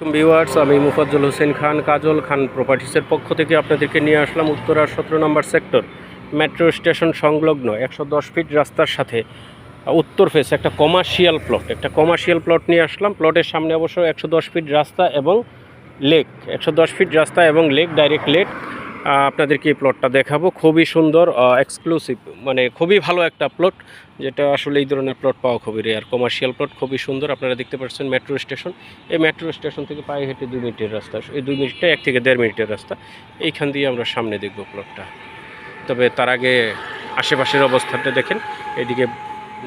Viewers, আমি মুফাজ্জল হোসেন খান কাজল খান প্রপার্টিসের পক্ষ থেকে আপনাদেরকে নিয়ে আসলাম উত্তরার 17 নম্বর সেক্টর মেট্রো স্টেশন সংলগ্ন 110 ফিট রাস্তার সাথে উত্তর ফেস একটা কমার্শিয়াল প্লট নিয়ে আসলাম। প্লটের সামনে অবশ্য 110 ফিট রাস্তা এবং লেক, 110 ফিট রাস্তা এবং লেক, ডাইরেক্ট লেক। আপনাদেরকে এই প্লটটা দেখাবো। খুবই সুন্দর, এক্সক্লুসিভ, মানে খুবই ভালো একটা প্লট, যেটা আসলে এই ধরনের প্লট পাওয়া খুবই রেয়ার। কমার্শিয়াল প্লট খুবই সুন্দর। আপনারা দেখতে পাচ্ছেন মেট্রো স্টেশন। এই মেট্রো স্টেশন থেকে পায়ে হেঁটে 2 মিনিটের রাস্তা, এই 2 মিনিটটা 1 থেকে 1.5 মিনিটের রাস্তা। এইখান দিয়ে আমরা সামনে দেখব প্লটটা। তবে তার আগে আশেপাশের অবস্থাটা দেখেন। এদিকে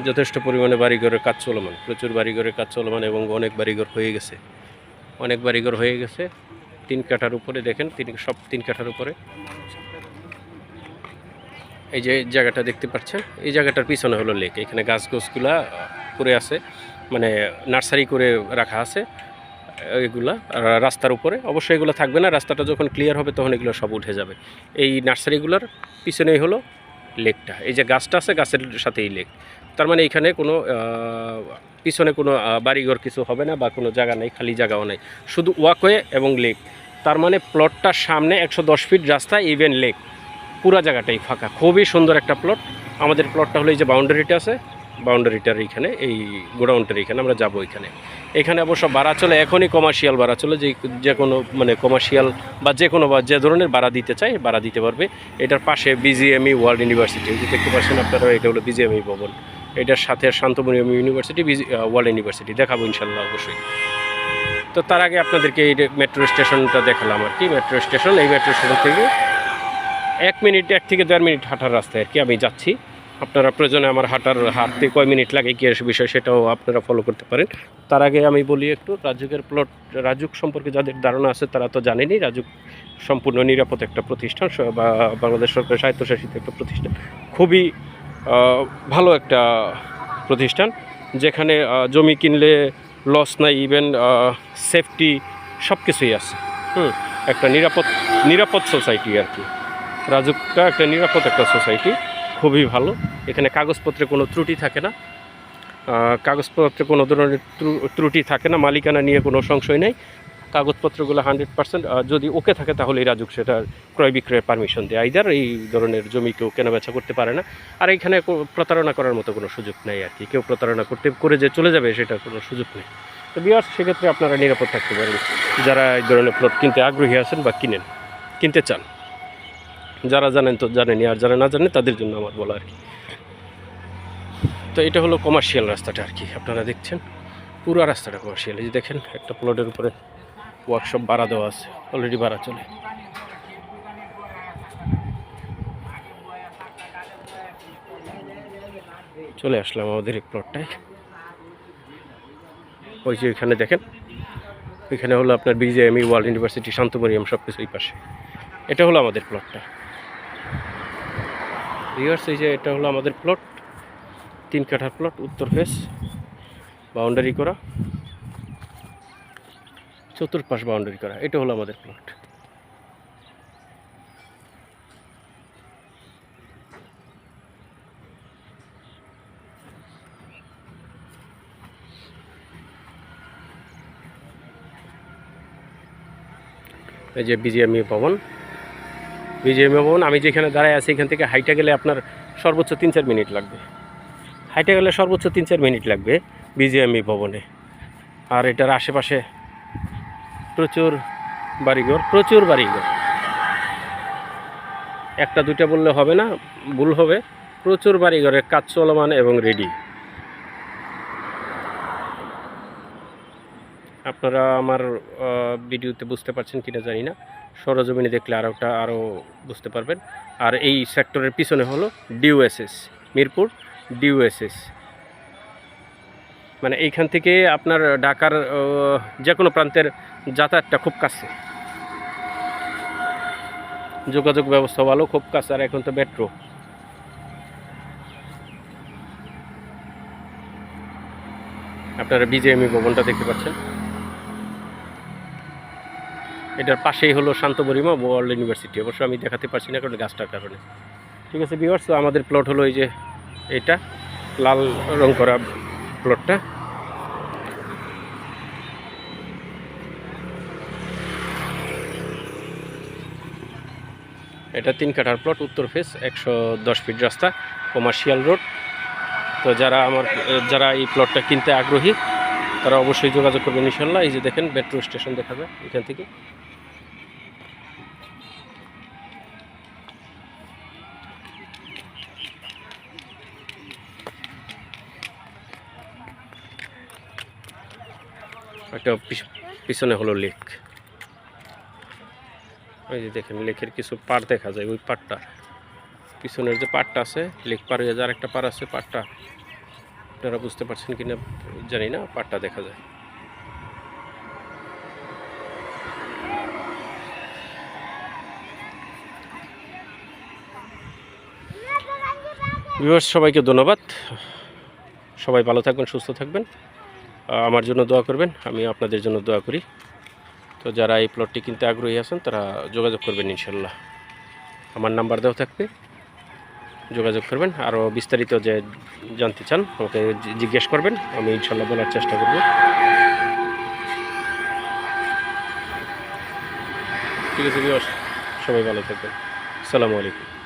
যথেষ্ট পরিমাণে বাড়িঘরের কাজ চলমান, প্রচুর বাড়িঘরের কাজ চলমান এবং অনেক বাড়িঘর হয়ে গেছে। 3 কাঠার উপরে দেখেন, সব 3 কাঠার উপরে। এই যে জায়গাটা দেখতে পাচ্ছেন, এই জায়গাটার পিছনে হলো লেক। এখানে গাছগুলা করে আছে, মানে নার্সারি করে রাখা আছে এগুলা রাস্তার উপরে। অবশ্যই এগুলো থাকবে না, রাস্তাটা যখন ক্লিয়ার হবে তখন এগুলো সব উঠে যাবে। এই নার্সারিগুলোর পিছনেই হলো লেকটা। এই যে গাছটা আছে, গাছের সাথেই লেক। তার মানে এখানে কোনো পিছনে কোনো বাড়িঘর কিছু হবে না বা কোনো জায়গা নেই, খালি জায়গাও নেই, শুধু ওয়াকওয়ে এবং লেক। তার মানে প্লটটার সামনে 110 ফিট রাস্তা, ইভেন লেক, পুরা জায়গাটাই ফাঁকা। খুবই সুন্দর একটা প্লট। আমাদের প্লটটা হলো এই যে বাউন্ডারিটা আছে, বাউন্ডারিটার এইখানে, এই গোডাউনটার এইখানে আমরা যাবো। এখানে অবশ্য ভাড়া চলে, এখনই কমার্শিয়াল ভাড়া চলে। যে কোনো মানে কমার্শিয়াল বা যে ধরনের ভাড়া দিতে চায় ভাড়া দিতে পারবে। এটার পাশে বিজিএমই ওয়ার্ল্ড ইউনিভার্সিটি, দেখতে পাচ্ছেন আপনারা, এটা হলো বিজিএমই ভবন। এটার সাথে শান্তমণিয়াম ইউনিভার্সিটি, ওয়ার্ল্ড ইউনিভার্সিটি দেখাবো ইনশাল্লাহ অবশ্যই। তো তার আগে আপনাদেরকে এই মেট্রো স্টেশনটা দেখালাম আর কি। মেট্রো স্টেশন, এই মেট্রো স্টেশন থেকে 1 থেকে 1.5 মিনিট হাঁটার রাস্তায় আর কি আমি যাচ্ছি। আপনারা প্রয়োজনে আমার হাঁটতে কয় মিনিট লাগে কি বিষয় সেটাও আপনারা ফলো করতে পারেন। তার আগে আমি বলি একটু রাজুকের প্লট। রাজুক সম্পর্কে যাদের ধারণা আছে তারা তো জানেনই, রাজুক সম্পূর্ণ নিরাপদ একটা প্রতিষ্ঠান বা বাংলাদেশ সরকার স্বায়ত্তশাসিত একটা প্রতিষ্ঠান। খুবই ভালো একটা প্রতিষ্ঠান, যেখানে জমি কিনলে লস নাই, ইভেন সেফটি সব কিছুই আছে। একটা নিরাপদ সোসাইটি আর কি। রাজুকটা একটা নিরাপদ একটা সোসাইটি, খুবই ভালো। এখানে কাগজপত্রে কোনো ত্রুটি থাকে না, ত্রুটি থাকে না। মালিকানা নিয়ে কোনো সংশয় নেই। কাগজপত্রগুলো 100% যদি ওকে থাকে তাহলে রাজুক সেটার ক্রয় বিক্রয়ের পারমিশন দেয়। আইদার এই ধরনের জমি কেউ কেনাবেচা করতে পারে না। আর এখানে প্রতারণা করার মতো কোনো সুযোগ নেই আর কি। কেউ প্রতারণা করে যে চলে যাবে সেটার কোনো সুযোগ নেই। তো ভিউয়ার্স, সেক্ষেত্রে আপনারা নিরাপদ থাকতে পারেন যারা এই ধরনের প্লট কিনতে আগ্রহী আছেন বা কিনতে চান। যারা জানেন তো জানেনই, আর যারা না জানেন তাদের জন্য আমার বলা আর কি। তো এটা হলো কমার্শিয়াল রাস্তাটা আর কি। আপনারা দেখছেন পুরো রাস্তাটা কমার্শিয়াল। এই যে দেখেন, একটা প্লটের উপরে ওয়ার্কশপ ভাড়া দেওয়া আছে, অলরেডি ভাড়া চলে আসলাম আমাদের এই প্লটটায়। ওই যে এখানে দেখেন, এখানে হলো আপনার বিজিএমই ওয়ার্ল্ড ইউনিভার্সিটি, শান্তমণিয়াম সব কিছু এই পাশে। এটা হলো আমাদের প্লটটা। ভিউয়ার্স, এই যে এটা হলো আমাদের প্লট, 3 কাঠার প্লট, উত্তর ফেস, বাউন্ডারি করা, চতুর্পাশ বাউন্ডারি করা। এটা হলো আমাদের প্লট। এই যে বিজিএমই ভবন, আমি যেখানে দাঁড়ায় আছি এখান থেকে হাইটে গেলে আপনার সর্বোচ্চ 3-4 মিনিট লাগবে। বিজিএমই ভবনে। আর এটার আশেপাশে প্রচুর বাড়িঘর, একটা দুইটা বললে হবে না, ভুল হবে। প্রচুর বাড়িঘরের কাজ চলমান এবং রেডি। আপনারা আমার ভিডিওতে বুঝতে পারছেন কিনা জানি না, সরজমিনে দেখলে আরও বুঝতে পারবেন। আর এই সেক্টরের পিছনে হলো ডিউএসএস, মিরপুর ডিউএসএস। মানে এইখান থেকে আপনার ঢাকার যে কোনো প্রান্তের যাতায়াতটা খুব কাছে, যোগাযোগ ব্যবস্থা ভালো, খুব কাছে। আর এখন তো মেট্রো। আপনারা বিজিএমই ভবনটা দেখতে পাচ্ছেন। এটার পাশেই হলো শান্তমণিয়াম ওয়ার্ল্ড ইউনিভার্সিটি। অবশ্য আমি দেখাতে পারছি না কারণ গাছটার কারণে। ঠিক আছে ভিউয়ার্স, তো আমাদের প্লট হলো এই যে এটা লাল রং করা প্লটটা। এটা 3 কাঠার প্লট, উত্তর ফেস, 110 ফিট রাস্তা, কমার্শিয়াল রোড। তো যারা এই প্লটটা কিনতে আগ্রহী তারা অবশ্যই যোগাযোগ করবেন ইনশাল্লাহ। এই যে দেখেন মেট্রো স্টেশন দেখা যায় এখান থেকে। একটা পিছনে হলো লেক, ওই যে দেখেন লেকের কিছু পাড় দেখা যায়, ওই পাড়টা পিছনের যে পাড়টা আছে, লেক পার হয়ে যার একটা পাড় আছে, পাড়টা আপনারা বুঝতে পারছেন কিনা জানি না, পাড়টা দেখা যায়। ভিউয়ার্স সবাইকে ধন্যবাদ, সবাই ভালো থাকবেন, সুস্থ থাকবেন, আমার জন্য দোয়া করবেন, আমি আপনাদের জন্য দোয়া করি। তো যারা এই প্লটটি কিনতে আগ্রহী আছেন তারা যোগাযোগ করবেন ইনশাল্লাহ। আমার নাম্বার দেওয়া থাকবে, যোগাযোগ করবেন। আরও বিস্তারিত যে জানতে চান আমাকে জিজ্ঞেস করবেন, আমি ইনশাল্লাহ বলার চেষ্টা করব। ঠিক আছে ভিউয়ার্স, সবাই ভালো থাকবেন, আসসালামু আলাইকুম।